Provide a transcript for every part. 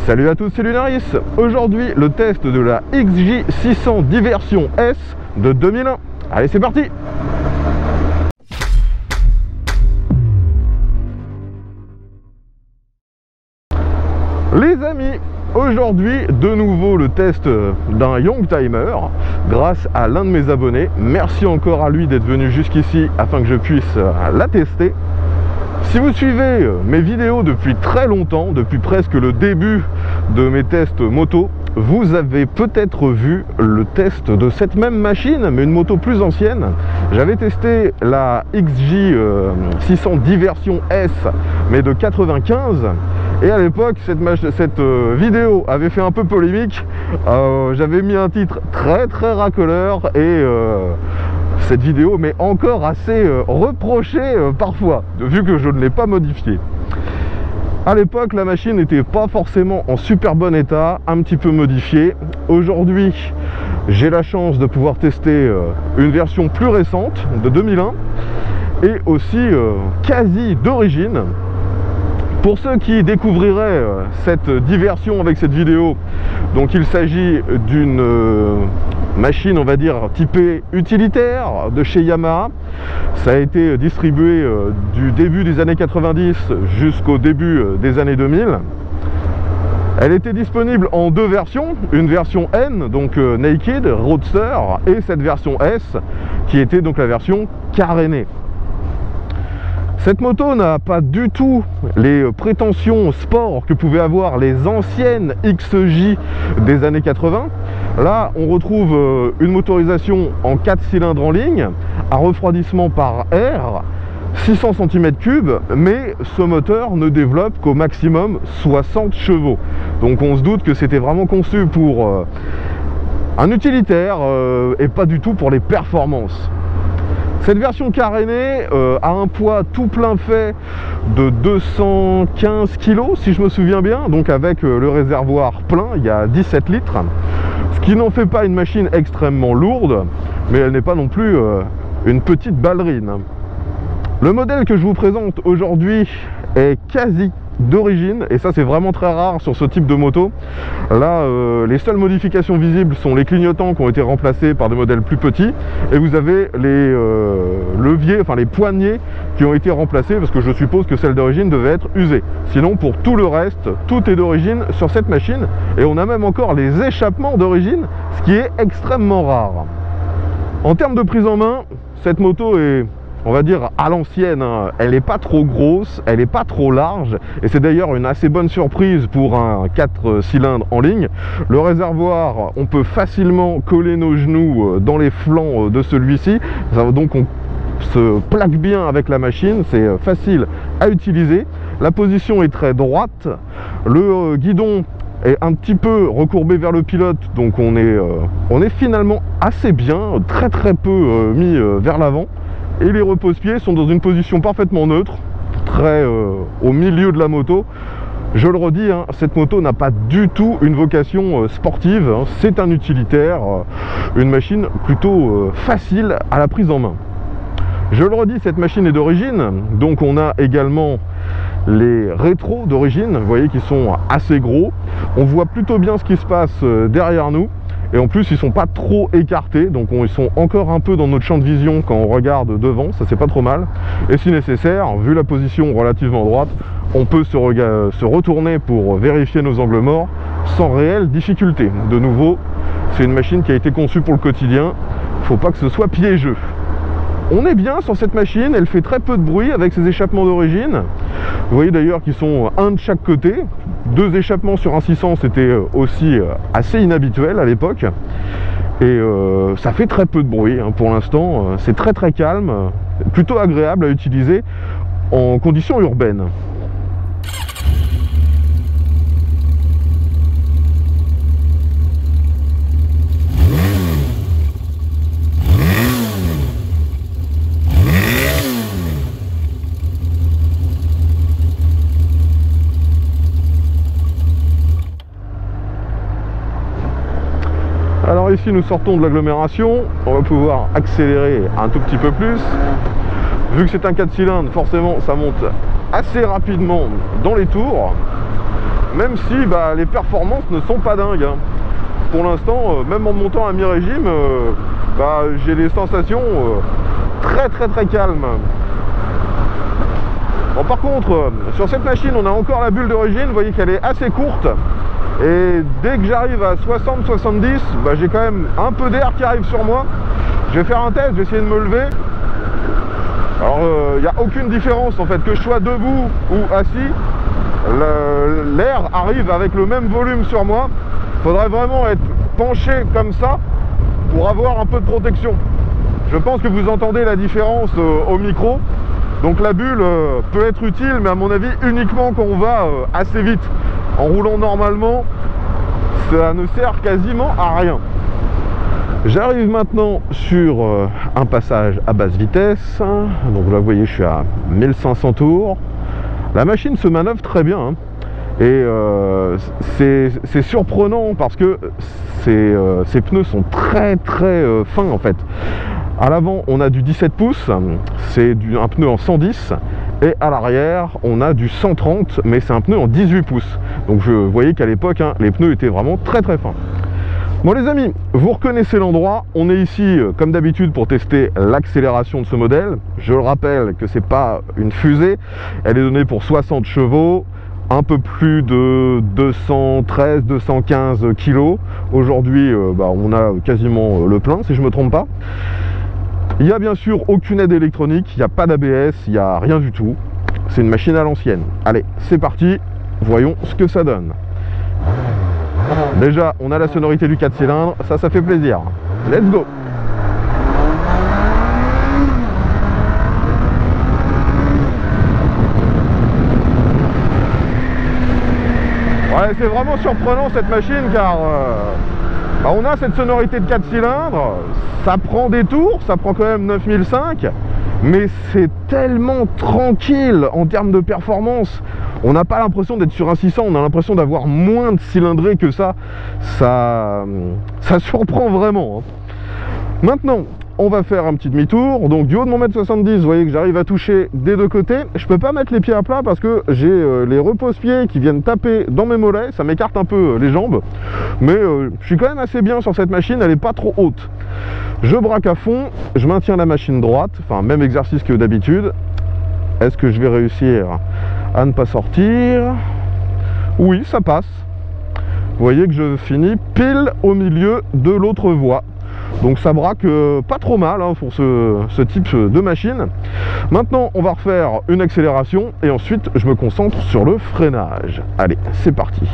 Salut à tous, c'est Lunaris. Aujourd'hui, le test de la XJ600 Diversion S de 2001. Allez, c'est parti! Les amis, aujourd'hui, de nouveau le test d'un Youngtimer grâce à l'un de mes abonnés. Merci encore à lui d'être venu jusqu'ici afin que je puisse la tester. Si vous suivez mes vidéos depuis très longtemps, depuis presque le début de mes tests moto, vous avez peut-être vu le test de cette même machine, mais une moto plus ancienne. J'avais testé la XJ600 Diversion S, mais de 95. Et à l'époque, cette vidéo avait fait un peu polémique. J'avais mis un titre très racoleur et cette vidéo m'est encore assez reprochée parfois, vu que je ne l'ai pas modifiée. À l'époque, la machine n'était pas forcément en super bon état, un petit peu modifiée. Aujourd'hui, j'ai la chance de pouvoir tester une version plus récente, de 2001, et aussi quasi d'origine. Pour ceux qui découvriraient cette diversion avec cette vidéo, donc il s'agit d'une machine, on va dire, typée utilitaire de chez Yamaha. Ça a été distribué du début des années 90 jusqu'au début des années 2000. Elle était disponible en deux versions, une version N, donc Naked, Roadster, et cette version S, qui était donc la version carénée. Cette moto n'a pas du tout les prétentions sport que pouvaient avoir les anciennes XJ des années 80. Là, on retrouve une motorisation en 4 cylindres en ligne, à refroidissement par air, 600 cm3, mais ce moteur ne développe qu'au maximum 60 chevaux. Donc on se doute que c'était vraiment conçu pour un utilitaire et pas du tout pour les performances. Cette version carénée a un poids tout plein fait de 215 kg, si je me souviens bien, donc avec le réservoir plein, il y a 17 litres, ce qui n'en fait pas une machine extrêmement lourde, mais elle n'est pas non plus une petite ballerine. Le modèle que je vous présente aujourd'hui est quasi d'origine, et ça c'est vraiment très rare sur ce type de moto. Là les seules modifications visibles sont les clignotants qui ont été remplacés par des modèles plus petits, et vous avez les leviers, enfin les poignées qui ont été remplacés parce que je suppose que celle d'origine devait être usée. Sinon pour tout le reste, tout est d'origine sur cette machine, et on a même encore les échappements d'origine, ce qui est extrêmement rare. En termes de prise en main, cette moto est, on va dire, à l'ancienne, hein. Elle n'est pas trop grosse, elle n'est pas trop large, et c'est d'ailleurs une assez bonne surprise pour un 4 cylindres en ligne. Le réservoir, on peut facilement coller nos genoux dans les flancs de celui-ci, donc on se plaque bien avec la machine, c'est facile à utiliser. La position est très droite, le guidon est un petit peu recourbé vers le pilote, donc on est finalement assez bien, très peu mis vers l'avant. Et les repose-pieds sont dans une position parfaitement neutre, très au milieu de la moto. Je le redis, hein, cette moto n'a pas du tout une vocation sportive, hein. C'est un utilitaire, une machine plutôt facile à la prise en main. Je le redis, cette machine est d'origine, donc on a également les rétros d'origine, vous voyez, qui sont assez gros. On voit plutôt bien ce qui se passe derrière nous. Et en plus, ils sont pas trop écartés, donc ils sont encore un peu dans notre champ de vision quand on regarde devant, ça c'est pas trop mal. Et si nécessaire, vu la position relativement droite, on peut se retourner pour vérifier nos angles morts sans réelle difficulté. De nouveau, c'est une machine qui a été conçue pour le quotidien, faut pas que ce soit piégeux. On est bien sur cette machine, elle fait très peu de bruit avec ses échappements d'origine. Vous voyez d'ailleurs qu'ils sont un de chaque côté. 2 échappements sur un 600, c'était aussi assez inhabituel à l'époque. Et ça fait très peu de bruit, hein, pour l'instant. C'est très calme, plutôt agréable à utiliser en conditions urbaines. Alors ici nous sortons de l'agglomération, on va pouvoir accélérer un tout petit peu plus. Vu que c'est un 4 cylindres, forcément ça monte assez rapidement dans les tours. même si les performances ne sont pas dingues, hein. Pour l'instant, même en montant à mi-régime, j'ai des sensations très calmes. Bon, par contre, sur cette machine, on a encore la bulle d'origine, vous voyez qu'elle est assez courte. Et dès que j'arrive à 60-70, j'ai quand même un peu d'air qui arrive sur moi. Je vais faire un test, je vais essayer de me lever. Alors, il n'y a aucune différence en fait, que je sois debout ou assis. L'air arrive avec le même volume sur moi. Il faudrait vraiment être penché comme ça pour avoir un peu de protection. Je pense que vous entendez la différence au micro. Donc la bulle peut être utile, mais à mon avis uniquement quand on va assez vite. En roulant normalement, ça ne sert quasiment à rien. J'arrive maintenant sur un passage à basse vitesse. Donc là vous voyez, je suis à 1500 tours. La machine se manœuvre très bien, hein. Et c'est surprenant parce que ces pneus sont très fins en fait. À l'avant on a du 17 pouces, c'est un pneu en 110, et à l'arrière on a du 130, mais c'est un pneu en 18 pouces. Donc vous voyez qu'à l'époque, hein, les pneus étaient vraiment très fins. Bon les amis, vous reconnaissez l'endroit, on est ici comme d'habitude pour tester l'accélération de ce modèle. Je le rappelle que c'est pas une fusée, elle est donnée pour 60 chevaux, un peu plus de 213-215 kg. Aujourd'hui, on a quasiment le plein, si je ne me trompe pas. Il n'y a bien sûr aucune aide électronique, il n'y a pas d'ABS, il n'y a rien du tout. C'est une machine à l'ancienne. Allez, c'est parti, voyons ce que ça donne. Déjà, on a la sonorité du 4 cylindres, ça fait plaisir. Let's go! Ouais, c'est vraiment surprenant cette machine car on a cette sonorité de 4 cylindres, ça prend des tours, ça prend quand même 9005, mais c'est tellement tranquille en termes de performance. On n'a pas l'impression d'être sur un 600, on a l'impression d'avoir moins de cylindrée que ça. Ça surprend vraiment, hein. Maintenant, on va faire un petit demi-tour. Donc du haut de mon 1m70, vous voyez que j'arrive à toucher des deux côtés. Je peux pas mettre les pieds à plat parce que j'ai les repose-pieds qui viennent taper dans mes mollets. Ça m'écarte un peu les jambes. Mais je suis quand même assez bien sur cette machine, elle n'est pas trop haute. Je braque à fond, je maintiens la machine droite. Enfin, même exercice que d'habitude. Est-ce que je vais réussir à ne pas sortir? Oui, ça passe. Vous voyez que je finis pile au milieu de l'autre voie. Donc ça braque pas trop mal, hein, pour ce type de machine. Maintenant on va refaire une accélération et ensuite je me concentre sur le freinage. Allez, c'est parti.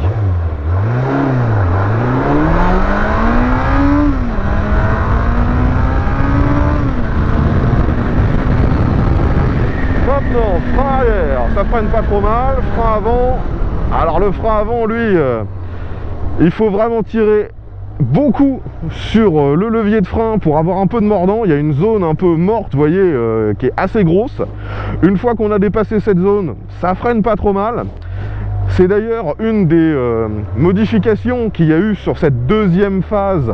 Maintenant, frein arrière, ça freine pas trop mal. Frein avant, alors le frein avant lui, il faut vraiment tirer beaucoup sur le levier de frein pour avoir un peu de mordant. Il y a une zone un peu morte, vous voyez, qui est assez grosse. Une fois qu'on a dépassé cette zone, ça freine pas trop mal. C'est d'ailleurs une des modifications qu'il y a eu sur cette deuxième phase.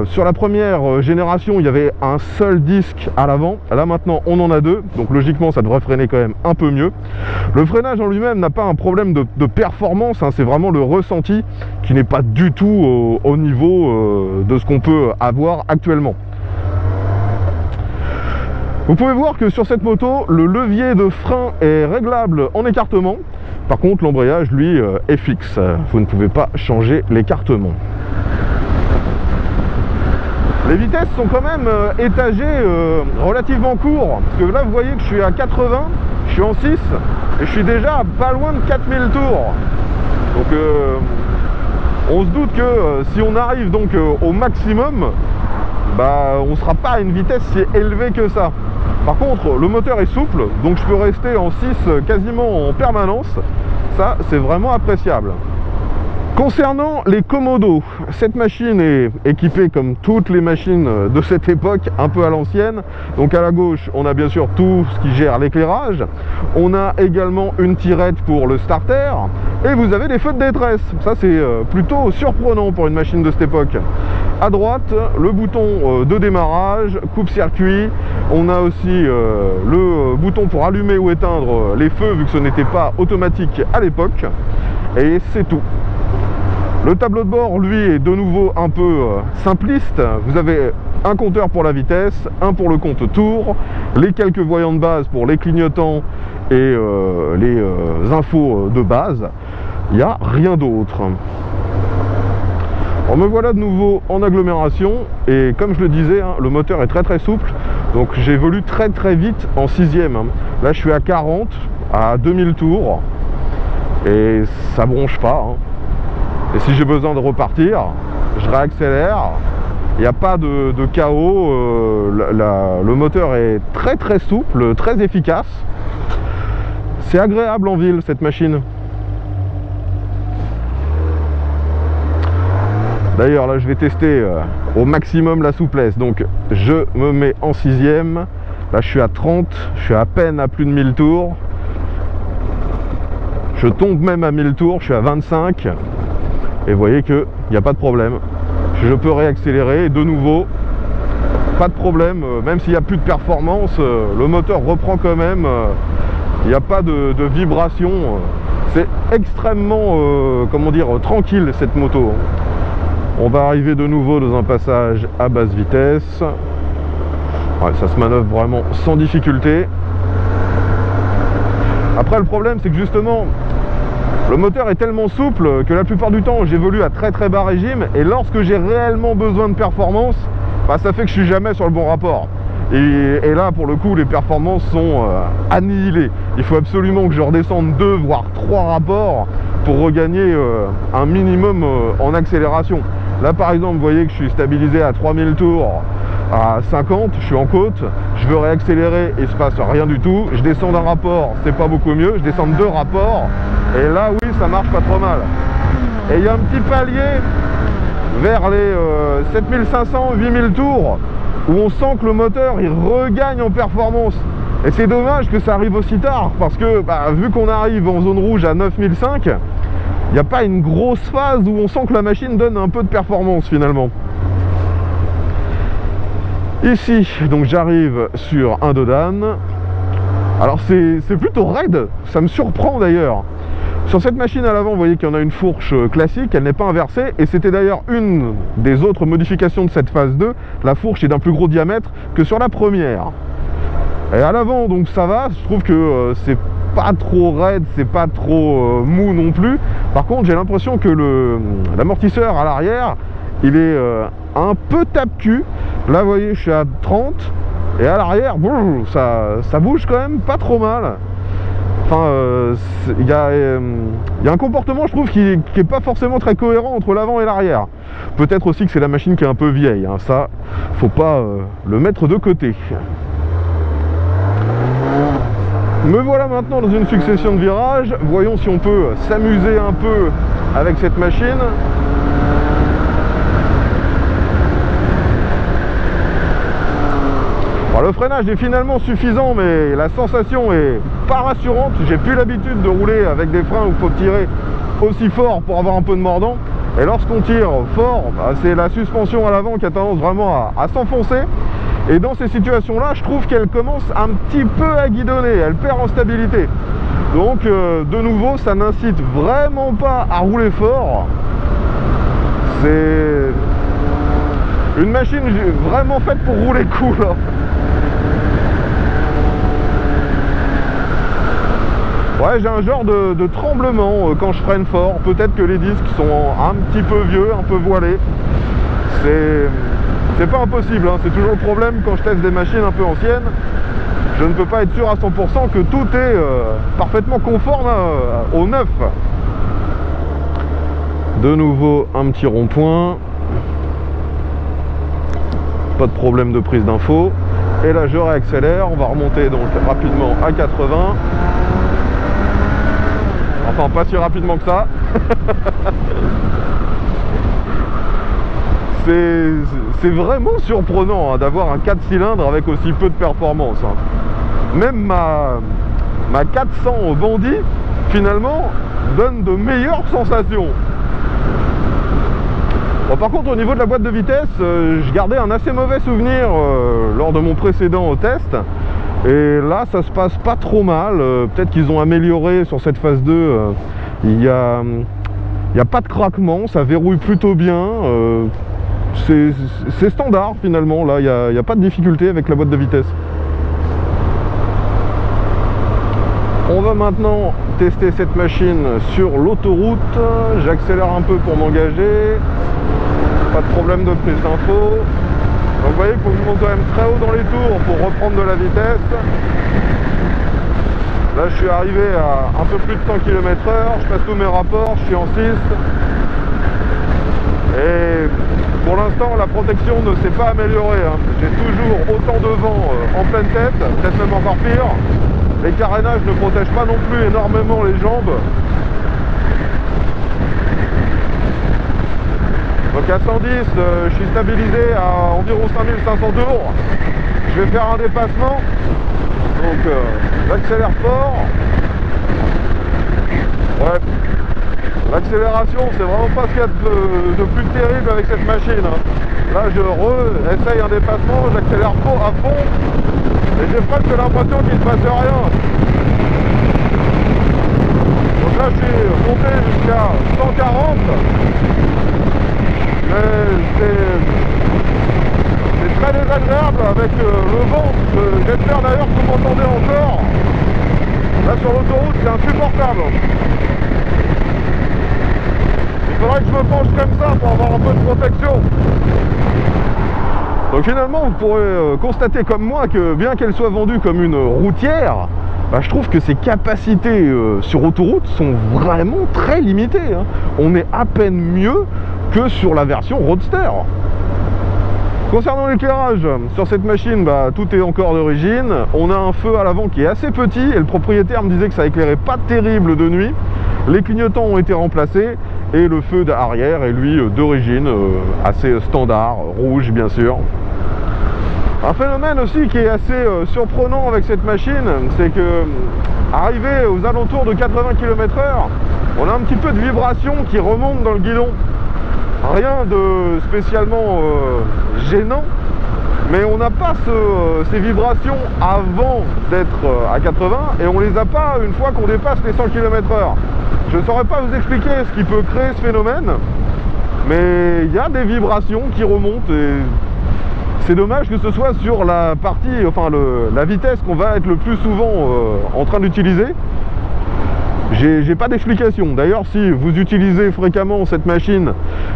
Sur la première génération, il y avait un seul disque à l'avant. Là maintenant, on en a deux. Donc logiquement, ça devrait freiner quand même un peu mieux. Le freinage en lui-même n'a pas un problème de performance, hein. C'est vraiment le ressenti qui n'est pas du tout au niveau de ce qu'on peut avoir actuellement. Vous pouvez voir que sur cette moto, le levier de frein est réglable en écartement. Par contre, l'embrayage, lui, est fixe. Vous ne pouvez pas changer l'écartement. Les vitesses sont quand même étagées relativement court. Parce que là, vous voyez que je suis à 80, je suis en 6, et je suis déjà pas loin de 4000 tours. Donc, on se doute que si on arrive donc au maximum, on ne sera pas à une vitesse si élevée que ça. Par contre, le moteur est souple, donc je peux rester en 6 quasiment en permanence. Ça, c'est vraiment appréciable. Concernant les commodos, cette machine est équipée comme toutes les machines de cette époque, un peu à l'ancienne. Donc à la gauche, on a bien sûr tout ce qui gère l'éclairage. On a également une tirette pour le starter. Et vous avez des feux de détresse. Ça, c'est plutôt surprenant pour une machine de cette époque. À droite, le bouton de démarrage, coupe-circuit. On a aussi le bouton pour allumer ou éteindre les feux, vu que ce n'était pas automatique à l'époque. et c'est tout. Le tableau de bord, lui, est de nouveau un peu simpliste. Vous avez un compteur pour la vitesse, un pour le compte tour, les quelques voyants de base pour les clignotants et les infos de base. Il n'y a rien d'autre. Alors me voilà de nouveau en agglomération et comme je le disais, hein, le moteur est très souple, donc j'évolue très vite en 6e. Hein. Là je suis à 40, à 2000 tours et ça bronche pas. Hein. Et si j'ai besoin de repartir, je réaccélère, il n'y a pas de chaos, le moteur est très souple, très efficace. C'est agréable en ville cette machine. D'ailleurs là je vais tester au maximum la souplesse, donc je me mets en 6e, là je suis à 30, je suis à peine à plus de 1000 tours, je tombe même à 1000 tours, je suis à 25, et vous voyez qu'il n'y a pas de problème, je peux réaccélérer, et de nouveau, pas de problème, même s'il n'y a plus de performance, le moteur reprend quand même, il n'y a pas de vibration, c'est extrêmement, comment dire, tranquille cette moto. On va arriver de nouveau dans un passage à basse vitesse. Ouais, ça se manœuvre vraiment sans difficulté. Après le problème c'est que justement le moteur est tellement souple que la plupart du temps j'évolue à très bas régime et lorsque j'ai réellement besoin de performance, bah, ça fait que je suis jamais sur le bon rapport. Et là pour le coup les performances sont annihilées. Il faut absolument que je redescende 2 voire 3 rapports pour regagner un minimum en accélération. Là par exemple vous voyez que je suis stabilisé à 3000 tours à 50, je suis en côte, je veux réaccélérer et il se passe rien du tout, je descends d'un rapport, c'est pas beaucoup mieux, je descends de 2 rapports et là oui ça marche pas trop mal. Et il y a un petit palier vers les 7500, 8000 tours où on sent que le moteur il regagne en performance. Et c'est dommage que ça arrive aussi tard parce que bah, vu qu'on arrive en zone rouge à 9005, il n'y a pas une grosse phase où on sent que la machine donne un peu de performance finalement. Ici, donc j'arrive sur un Dodane. Alors c'est plutôt raide, ça me surprend d'ailleurs. Sur cette machine à l'avant, vous voyez qu'il y en a une fourche classique, elle n'est pas inversée. Et c'était d'ailleurs une des autres modifications de cette phase 2. La fourche est d'un plus gros diamètre que sur la première. Et à l'avant, donc ça va, je trouve que c'est pas trop raide, c'est pas trop mou non plus. Par contre j'ai l'impression que l'amortisseur à l'arrière il est un peu tape-cul. Là vous voyez je suis à 30 et à l'arrière ça bouge quand même pas trop mal. Enfin il y a un comportement je trouve qui est pas forcément très cohérent entre l'avant et l'arrière. Peut-être aussi que c'est la machine qui est un peu vieille, hein. Ça faut pas le mettre de côté. Me voilà maintenant dans une succession de virages. Voyons si on peut s'amuser un peu avec cette machine. Alors, le freinage est finalement suffisant, mais la sensation est pas rassurante. J'ai plus l'habitude de rouler avec des freins où il faut tirer aussi fort pour avoir un peu de mordant. Et lorsqu'on tire fort, bah, c'est la suspension à l'avant qui a tendance vraiment à s'enfoncer. Et dans ces situations-là, je trouve qu'elle commence un petit peu à guidonner, elle perd en stabilité. Donc, de nouveau, ça n'incite vraiment pas à rouler fort. C'est une machine vraiment faite pour rouler cool. Ouais, j'ai un genre de tremblement quand je freine fort. Peut-être que les disques sont un petit peu vieux, un peu voilés. C'est pas impossible, hein. C'est toujours le problème quand je teste des machines un peu anciennes. Je ne peux pas être sûr à 100% que tout est parfaitement conforme au neuf. De nouveau un petit rond-point. Pas de problème de prise d'info. Et là je réaccélère, on va remonter donc rapidement à 80. Enfin pas si rapidement que ça. C'est vraiment surprenant hein, d'avoir un 4 cylindres avec aussi peu de performance. Hein. Même ma 400 Bandit, finalement, donne de meilleures sensations. Bon, par contre, au niveau de la boîte de vitesse, je gardais un assez mauvais souvenir lors de mon précédent test. Et là, ça se passe pas trop mal. Peut-être qu'ils ont amélioré sur cette phase 2 Il y a pas de craquement, ça verrouille plutôt bien. C'est standard finalement, là, il n'y a pas de difficulté avec la boîte de vitesse. On va maintenant tester cette machine sur l'autoroute. J'accélère un peu pour m'engager. Pas de problème de prise d'info. Donc vous voyez qu'il faut que je monte quand même très haut dans les tours pour reprendre de la vitesse. Là je suis arrivé à un peu plus de 100 km/h. Je passe tous mes rapports, je suis en 6. Et pour l'instant la protection ne s'est pas améliorée. J'ai toujours autant de vent en pleine tête, peut-être même encore pire. Les carénages ne protègent pas non plus énormément les jambes. Donc à 110, je suis stabilisé à environ 5500 tours. Je vais faire un dépassement. Donc j'accélère fort. Ouais. L'accélération, c'est vraiment pas ce qu'il y a de plus terrible avec cette machine. Là, je essaye un dépassement, j'accélère à fond. Et j'ai presque l'impression qu'il ne se passe rien. Donc là je suis monté jusqu'à 140. Mais c'est très désagréable avec le vent. J'espère d'ailleurs que vous m'entendez encore. Là sur l'autoroute c'est insupportable. Il faudrait que je me penche comme ça pour avoir un peu de protection. Donc finalement vous pourrez constater comme moi que bien qu'elle soit vendue comme une routière, bah, je trouve que ses capacités sur autoroute sont vraiment très limitées. On est à peine mieux que sur la version Roadster. Concernant l'éclairage, sur cette machine, bah, tout est encore d'origine. On a un feu à l'avant qui est assez petit et le propriétaire me disait que ça éclairait pas terrible de nuit. Les clignotants ont été remplacés et le feu d'arrière est lui d'origine assez standard, rouge bien sûr. Un phénomène aussi qui est assez surprenant avec cette machine, c'est que arrivé aux alentours de 80 km/h, on a un petit peu de vibration qui remonte dans le guidon. Rien de spécialement gênant, mais on n'a pas ces vibrations avant d'être à 80 et on les a pas une fois qu'on dépasse les 100 km/h. Je ne saurais pas vous expliquer ce qui peut créer ce phénomène, mais il y a des vibrations qui remontent et c'est dommage que ce soit sur la partie, enfin la vitesse qu'on va être le plus souvent en train d'utiliser. J'ai pas d'explication. D'ailleurs, si vous utilisez fréquemment cette machine,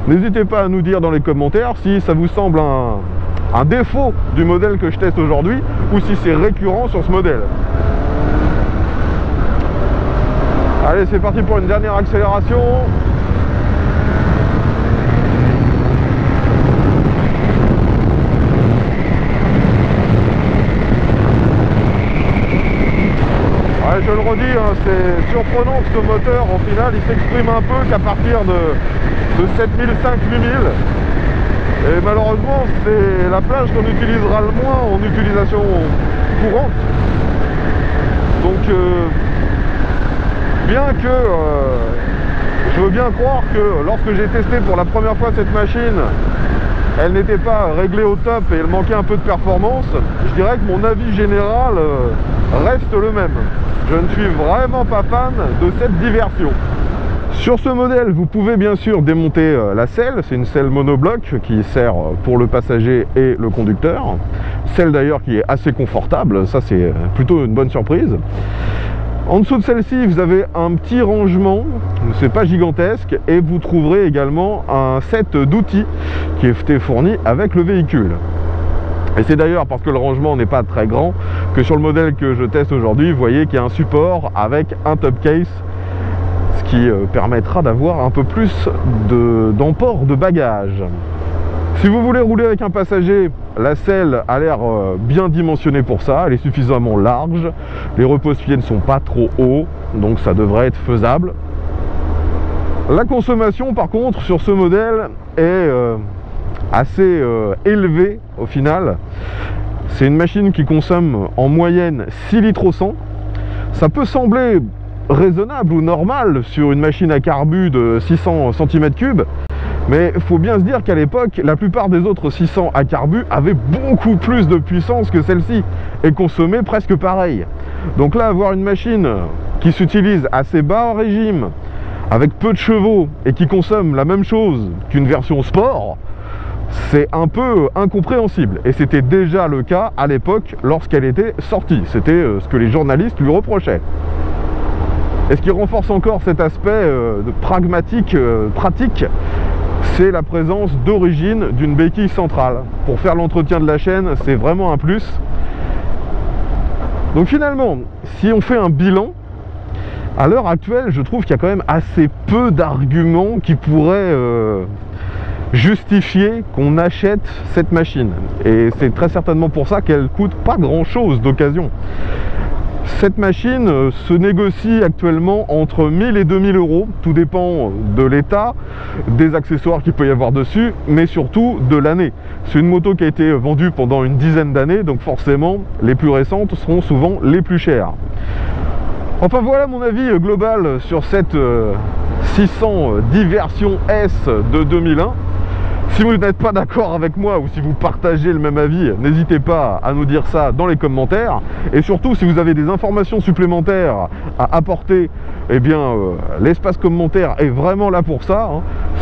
n'hésitez pas à nous dire dans les commentaires si ça vous semble un défaut du modèle que je teste aujourd'hui ou si c'est récurrent sur ce modèle. Allez, c'est parti pour une dernière accélération. Ouais, je le redis, c'est surprenant que ce moteur, au final, il s'exprime un peu qu'à partir de 7005-8000. Et malheureusement, c'est la plage qu'on utilisera le moins en utilisation courante. Donc, bien que je veux bien croire que lorsque j'ai testé pour la première fois cette machine, elle n'était pas réglée au top et elle manquait un peu de performance, je dirais que mon avis général reste le même. Je ne suis vraiment pas fan de cette diversion. Sur ce modèle, vous pouvez bien sûr démonter la selle. C'est une selle monobloc qui sert pour le passager et le conducteur. Selle d'ailleurs qui est assez confortable, ça c'est plutôt une bonne surprise. En dessous de celle-ci, vous avez un petit rangement, c'est pas gigantesque, et vous trouverez également un set d'outils qui est fourni avec le véhicule. Et c'est d'ailleurs parce que le rangement n'est pas très grand que sur le modèle que je teste aujourd'hui, vous voyez qu'il y a un support avec un top case, ce qui permettra d'avoir un peu plus d'emport de bagages. Si vous voulez rouler avec un passager, la selle a l'air bien dimensionnée pour ça, elle est suffisamment large, les repose-pieds ne sont pas trop hauts, donc ça devrait être faisable. La consommation par contre sur ce modèle est assez élevée au final. C'est une machine qui consomme en moyenne 6 litres au 100. Ça peut sembler raisonnable ou normal sur une machine à carbu de 600 cm3, mais il faut bien se dire qu'à l'époque, la plupart des autres 600 à carbu avaient beaucoup plus de puissance que celle-ci et consommaient presque pareil. Donc là, avoir une machine qui s'utilise assez bas en régime, avec peu de chevaux et qui consomme la même chose qu'une version sport, c'est un peu incompréhensible. Et c'était déjà le cas à l'époque lorsqu'elle était sortie. C'était ce que les journalistes lui reprochaient. Et ce qui renforce encore cet aspect pragmatique, pratique, c'est la présence d'origine d'une béquille centrale. Pour faire l'entretien de la chaîne, c'est vraiment un plus. Donc finalement, si on fait un bilan, à l'heure actuelle, je trouve qu'il y a quand même assez peu d'arguments qui pourraient justifier qu'on achète cette machine. Et c'est très certainement pour ça qu'elle coûte pas grand chose d'occasion. Cette machine se négocie actuellement entre 1000 et 2000 euros, tout dépend de l'état, des accessoires qu'il peut y avoir dessus, mais surtout de l'année. C'est une moto qui a été vendue pendant une dizaine d'années, donc forcément les plus récentes seront souvent les plus chères. Enfin voilà mon avis global sur cette 610 version S de 2001. Si vous n'êtes pas d'accord avec moi ou si vous partagez le même avis, n'hésitez pas à nous dire ça dans les commentaires. Et surtout, si vous avez des informations supplémentaires à apporter, eh bien, l'espace commentaire est vraiment là pour ça.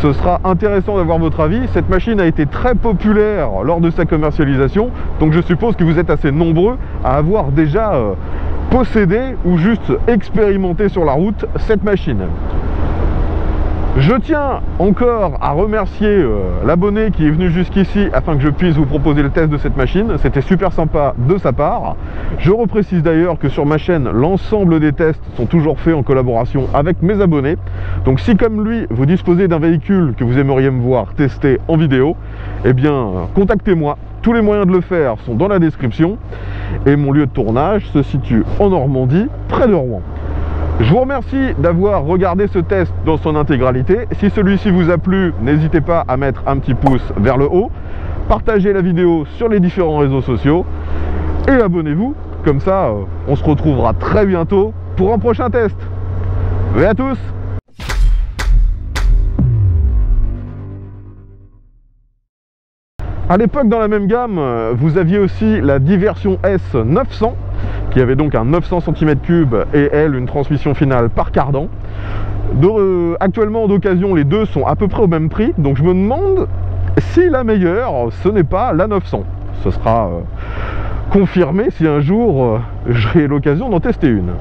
Ce sera intéressant d'avoir votre avis. Cette machine a été très populaire lors de sa commercialisation, donc je suppose que vous êtes assez nombreux à avoir déjà possédé ou juste expérimenté sur la route cette machine. Je tiens encore à remercier l'abonné qui est venu jusqu'ici afin que je puisse vous proposer le test de cette machine. C'était super sympa de sa part. Je reprécise d'ailleurs que sur ma chaîne, l'ensemble des tests sont toujours faits en collaboration avec mes abonnés. Donc si comme lui, vous disposez d'un véhicule que vous aimeriez me voir tester en vidéo, eh bien contactez-moi. Tous les moyens de le faire sont dans la description. Et mon lieu de tournage se situe en Normandie, près de Rouen. Je vous remercie d'avoir regardé ce test dans son intégralité. Si celui-ci vous a plu, n'hésitez pas à mettre un petit pouce vers le haut, partagez la vidéo sur les différents réseaux sociaux et abonnez-vous. Comme ça, on se retrouvera très bientôt pour un prochain test. Et à tous! À l'époque, dans la même gamme, vous aviez aussi la Diversion S 900 qui avait donc un 900 cm3 et elle une transmission finale par cardan. Actuellement d'occasion, les deux sont à peu près au même prix, donc je me demande si la meilleure ce n'est pas la 900. Ce sera confirmé si un jour j'ai l'occasion d'en tester une.